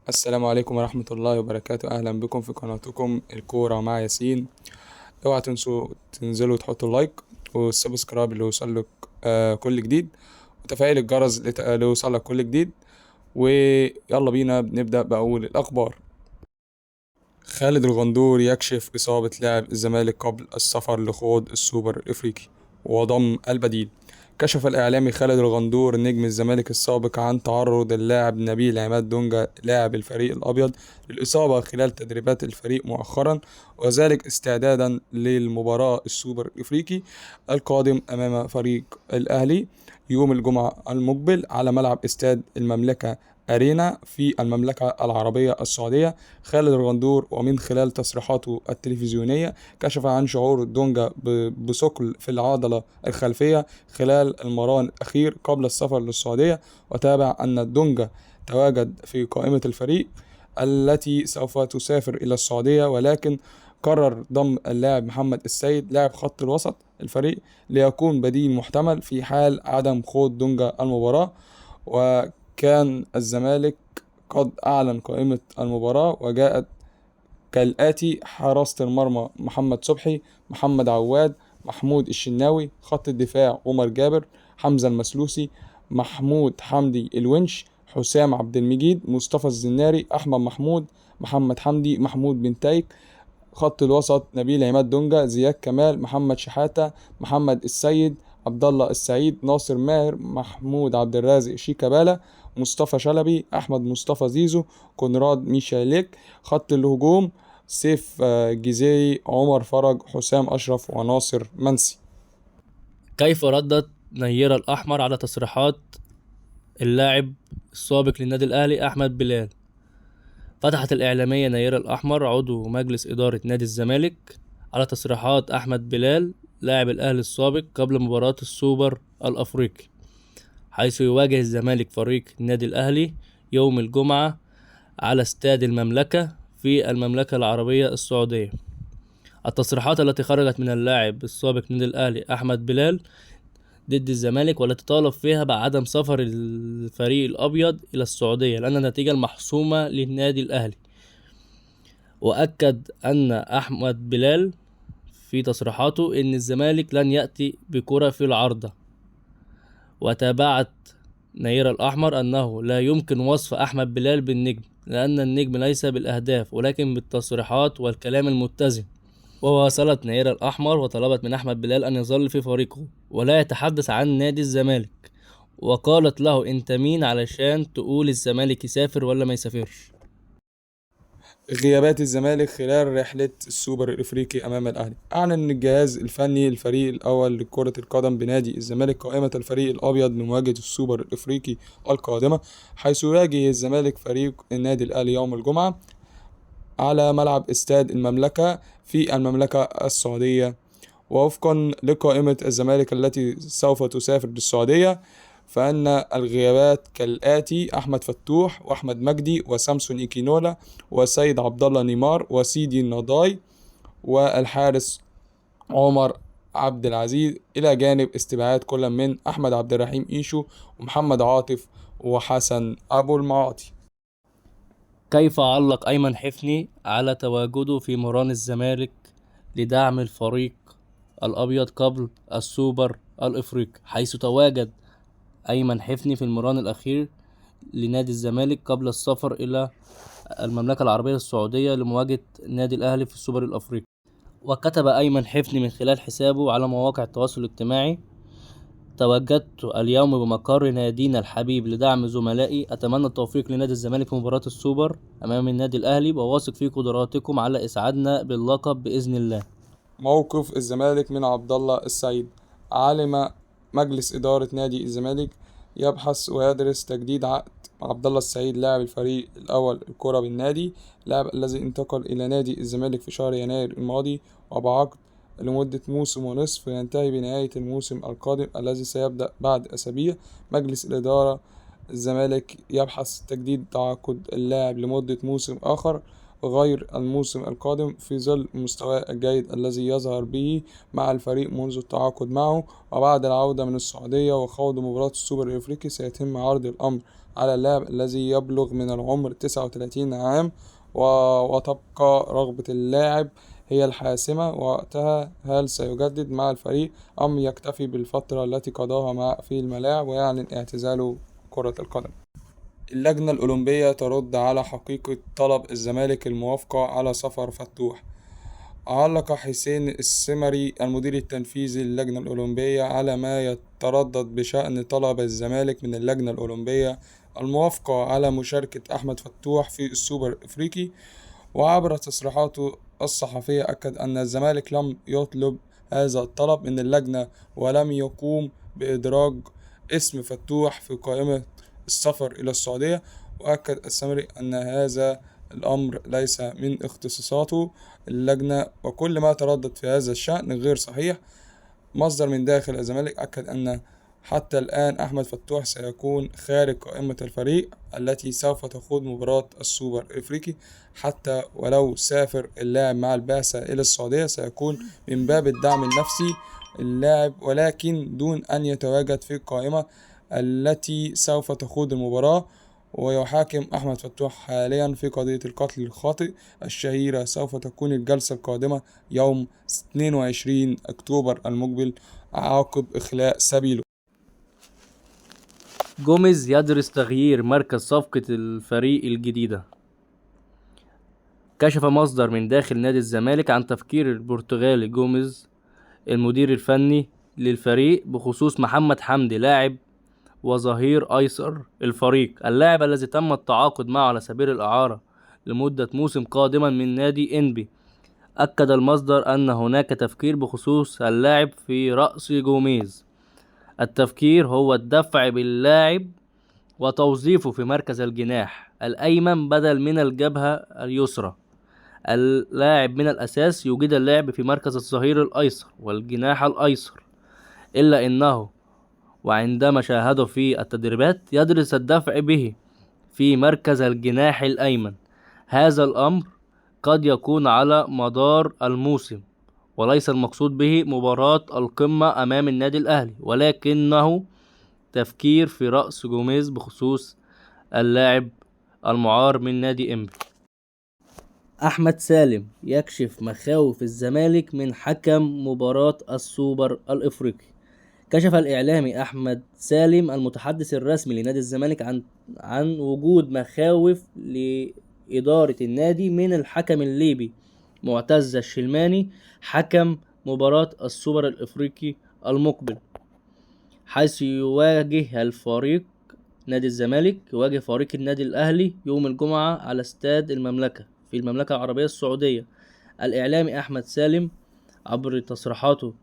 السلام عليكم ورحمة الله وبركاته. أهلا بكم في قناتكم الكورة مع ياسين. اوعى تنسوا تنزلوا تحطوا اللايك والسبسكرايب اللي يوصلك كل جديد، وتفعيل الجرس ليوصلك كل جديد. ويلا بينا نبدأ بأول الأخبار. خالد الغندور يكشف إصابة لاعب الزمالك قبل السفر لخوض السوبر الإفريقي وضم البديل. كشف الإعلامي خالد الغندور نجم الزمالك السابق عن تعرض اللاعب نبيل عماد دونجا لاعب الفريق الأبيض للإصابة خلال تدريبات الفريق مؤخرا، وذلك استعدادا للمباراة السوبر الإفريقي القادم أمام فريق الأهلي يوم الجمعة المقبل على ملعب استاد المملكة أرينا في المملكة العربية السعودية. خالد الغندور ومن خلال تصريحاته التلفزيونية كشف عن شعور دونجا بثقل في العضلة الخلفية خلال المران الأخير قبل السفر للسعودية، وتابع أن دونجا تواجد في قائمة الفريق التي سوف تسافر إلى السعودية، ولكن قرر ضم اللاعب محمد السيد لاعب خط الوسط الفريق ليكون بديل محتمل في حال عدم خوض دونجا المباراة. وكان الزمالك قد أعلن قائمة المباراة وجاءت كالآتي: حراسة المرمى محمد صبحي، محمد عواد، محمود الشناوي. خط الدفاع عمر جابر، حمزة المسلوسي، محمود حمدي الونش، حسام عبد المجيد، مصطفى الزناري، أحمد محمود، محمد حمدي، محمود بن تايك. خط الوسط نبيل عماد دونجا، زياد كمال، محمد شحاتة، محمد السيد، عبد الله السعيد، ناصر ماهر، محمود عبد الرازق شيكابالا، مصطفى شلبي، احمد مصطفى زيزو، كونراد ميشاليك. خط الهجوم سيف جزيري، عمر فرج، حسام اشرف، وناصر منسي. كيف ردت نيرة الأحمر على تصريحات اللاعب السابق للنادي الأهلي أحمد بلال؟ فتحت الإعلامية نيرة الأحمر عضو مجلس إدارة نادي الزمالك على تصريحات أحمد بلال لاعب الأهلي السابق قبل مباراة السوبر الأفريقي، حيث يواجه الزمالك فريق النادي الأهلي يوم الجمعة على استاد المملكة في المملكة العربية السعودية. التصريحات التي خرجت من اللاعب السابق للنادي الأهلي أحمد بلال ضد الزمالك، والتي طالب فيها بعدم سفر الفريق الأبيض إلى السعودية لأن النتيجة المحسومة للنادي الأهلي. وأكد أن أحمد بلال في تصريحاته أن الزمالك لن يأتي بكرة في العارضة. وتابعت نيرة الأحمر أنه لا يمكن وصف أحمد بلال بالنجم، لأن النجم ليس بالأهداف ولكن بالتصريحات والكلام المتزن. وواصلت نيرة الأحمر وطلبت من أحمد بلال أن يظل في فريقه ولا يتحدث عن نادي الزمالك، وقالت له: أنت مين علشان تقول الزمالك يسافر ولا ما يسافرش؟ غيابات الزمالك خلال رحلة السوبر الإفريقي أمام الأهلي. أعلن الجهاز الفني الفريق الأول لكرة القدم بنادي الزمالك قائمة الفريق الأبيض لمواجهة السوبر الإفريقي القادمة، حيث يواجه الزمالك فريق النادي الأهلي يوم الجمعة على ملعب استاد المملكة في المملكة السعودية. ووفقا لقائمة الزمالك التي سوف تسافر للسعودية، فإن الغيابات كالآتي: أحمد فتوح، وأحمد مجدي، وسامسون إيكينولا، وسيد عبد الله نيمار، وسيدي النضاي، والحارس عمر عبد العزيز، إلى جانب استبعاد كل من أحمد عبد الرحيم إيشو، ومحمد عاطف، وحسن أبو المعاطي. كيف علق أيمن حفني على تواجده في مران الزمالك لدعم الفريق الأبيض قبل السوبر الإفريقي، حيث تواجد أيمن حفني في المران الأخير لنادي الزمالك قبل السفر إلى المملكة العربية السعودية لمواجهة النادي الأهلي في السوبر الأفريقي. وكتب أيمن حفني من خلال حسابه على مواقع التواصل الاجتماعي: تواجدت اليوم بمقر نادينا الحبيب لدعم زملائي، أتمنى التوفيق لنادي الزمالك في مباراة السوبر أمام النادي الأهلي، وواثق في قدراتكم على إسعادنا باللقب بإذن الله. موقف الزمالك من عبد الله السعيد. علم مجلس إدارة نادي الزمالك يبحث ويدرس تجديد عقد عبد الله السعيد لاعب الفريق الأول الكرة بالنادي، لاعب الذي انتقل إلى نادي الزمالك في شهر يناير الماضي، وبعقد لمدة موسم ونصف ينتهي بنهاية الموسم القادم الذي سيبدأ بعد أسابيع. مجلس الإدارة الزمالك يبحث تجديد تعاقد اللاعب لمدة موسم آخر، غير الموسم القادم في ظل المستوى الجيد الذي يظهر به مع الفريق منذ التعاقد معه. وبعد العودة من السعودية وخوض مباراة السوبر الأفريقي سيتم عرض الأمر على اللاعب الذي يبلغ من العمر 39 عام، وتبقى رغبة اللاعب هي الحاسمة وقتها هل سيجدد مع الفريق أم يكتفي بالفترة التي قضاها في الملاعب ويعلن اعتزاله كرة القدم. اللجنة الأولمبية ترد على حقيقة طلب الزمالك الموافقة على سفر فتوح. علق حسين السمري المدير التنفيذي للجنة الأولمبية على ما يتردد بشأن طلب الزمالك من اللجنة الأولمبية الموافقة على مشاركة أحمد فتوح في السوبر الأفريقي. وعبر تصريحاته الصحفية أكد أن الزمالك لم يطلب هذا الطلب من اللجنة ولم يقوم بإدراج اسم فتوح في قائمة السفر إلى السعودية. وأكد السمري أن هذا الأمر ليس من اختصاصاته اللجنة وكل ما تردد في هذا الشأن غير صحيح. مصدر من داخل الزمالك أكد أن حتى الآن أحمد فتوح سيكون خارج قائمة الفريق التي سوف تخوض مباراة السوبر الأفريقي. حتى ولو سافر اللاعب مع البعثة إلى السعودية سيكون من باب الدعم النفسي اللاعب ولكن دون أن يتواجد في القائمة التي سوف تخوض المباراة. ويحاكم أحمد فتوح حاليا في قضية القتل الخاطئ الشهيرة. سوف تكون الجلسة القادمة يوم 22 أكتوبر المقبل عقب إخلاء سبيله. جوميز يدرس تغيير مركز صفقة الفريق الجديدة. كشف مصدر من داخل نادي الزمالك عن تفكير البرتغالي جوميز المدير الفني للفريق بخصوص محمد حمدي لاعب وظهير أيسر الفريق، اللاعب الذي تم التعاقد معه على سبيل الإعارة لمدة موسم قادما من نادي إنبي. أكد المصدر أن هناك تفكير بخصوص اللاعب في رأس جوميز. التفكير هو الدفع باللاعب وتوظيفه في مركز الجناح الأيمن بدل من الجبهة اليسرى. اللاعب من الأساس يجيد اللعب في مركز الظهير الأيسر والجناح الأيسر، إلا أنه وعندما شاهده في التدريبات يدرس الدفع به في مركز الجناح الأيمن. هذا الأمر قد يكون على مدار الموسم وليس المقصود به مباراة القمة أمام النادي الأهلي، ولكنه تفكير في رأس جوميز بخصوص اللاعب المعار من نادي إنبي. أحمد سالم يكشف مخاوف الزمالك من حكم مباراة السوبر الإفريقي. كشف الإعلامي أحمد سالم المتحدث الرسمي لنادي الزمالك عن وجود مخاوف لإدارة النادي من الحكم الليبي معتز الشلماني حكم مباراة السوبر الإفريقي المقبل، حيث يواجه الفريق نادي الزمالك يواجه فريق النادي الأهلي يوم الجمعة على استاد المملكة في المملكة العربية السعودية. الإعلامي أحمد سالم عبر تصريحاته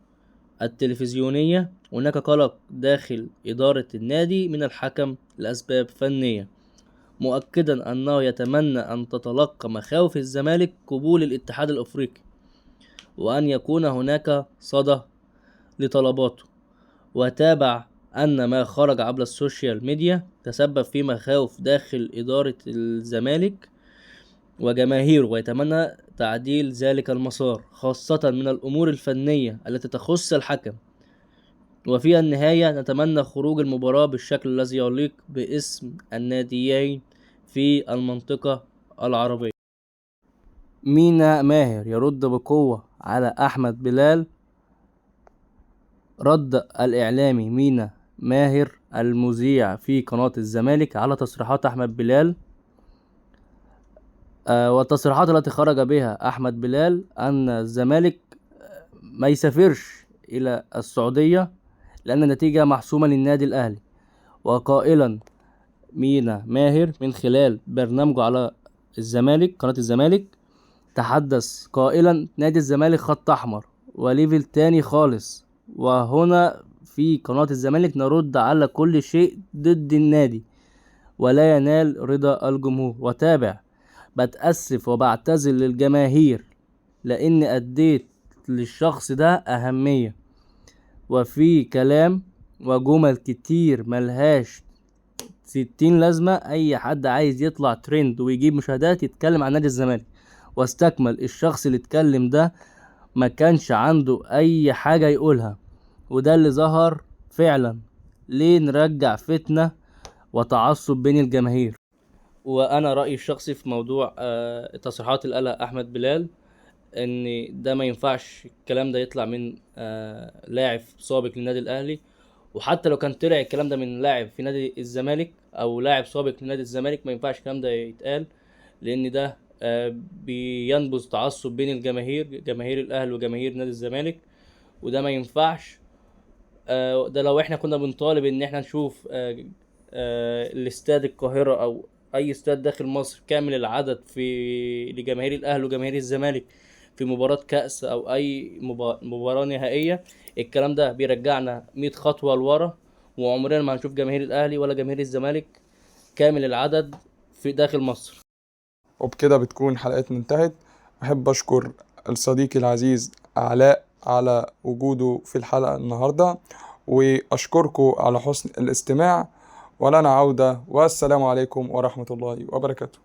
التلفزيونية هناك قلق داخل إدارة النادي من الحكم لأسباب فنية، مؤكدا أنه يتمنى أن تتلقى مخاوف الزمالك قبول الاتحاد الأفريقي وأن يكون هناك صدى لطلباته. وتابع أن ما خرج عبر السوشيال ميديا تسبب في مخاوف داخل إدارة الزمالك وجماهيره ويتمنى تعديل ذلك المسار خاصة من الأمور الفنية التي تخص الحكم. وفي النهاية نتمنى خروج المباراة بالشكل الذي يليق باسم الناديين في المنطقة العربية. مينا ماهر يرد بقوة على أحمد بلال. رد الإعلامي مينا ماهر المذيع في قناة الزمالك على تصريحات أحمد بلال. والتصريحات التي خرج بها أحمد بلال أن الزمالك ما يسافرش إلى السعودية لأن النتيجة محسومة للنادي الأهلي. وقائلا مينا ماهر من خلال برنامجه على الزمالك قناة الزمالك تحدث قائلا نادي الزمالك خط أحمر وليفل تاني خالص، وهنا في قناة الزمالك نرد على كل شيء ضد النادي ولا ينال رضا الجمهور. وتابع بتأسف وبعتذر للجماهير لأن أديت للشخص ده أهمية، وفي كلام وجمل كتير ملهاش 60 لازمة. أي حد عايز يطلع ترند ويجيب مشاهدات يتكلم عن نادي الزمالك، واستكمل. الشخص اللي اتكلم ده ما كانش عنده اي حاجة يقولها، وده اللي ظهر فعلا. ليه نرجع فتنة وتعصب بين الجماهير؟ وانا رأيي الشخصي في موضوع تصريحات اللي قالها احمد بلال، ان ده ما ينفعش الكلام ده يطلع من لاعب سابق للنادي الاهلي. وحتى لو كان طلع الكلام ده من لاعب في نادي الزمالك او لاعب سابق لنادي الزمالك، ما ينفعش الكلام ده يتقال، لان ده بينبذ تعصب بين الجماهير، جماهير الاهلي وجماهير نادي الزمالك، وده ما ينفعش. ده لو احنا كنا بنطالب ان احنا نشوف الاستاد القاهرة او اي استاد داخل مصر كامل العدد في لجماهير الاهلي وجماهير الزمالك في مباراة كأس او اي مباراة نهائية، الكلام ده بيرجعنا 100 خطوة لورا، وعمرنا ما هنشوف جماهير الاهلي ولا جماهير الزمالك كامل العدد في داخل مصر. وبكده بتكون حلقتنا انتهت. أحب أشكر صديقي العزيز علاء على وجوده في الحلقة النهاردة، وأشكركم على حسن الاستماع، ولنا عودة، والسلام عليكم ورحمة الله وبركاته.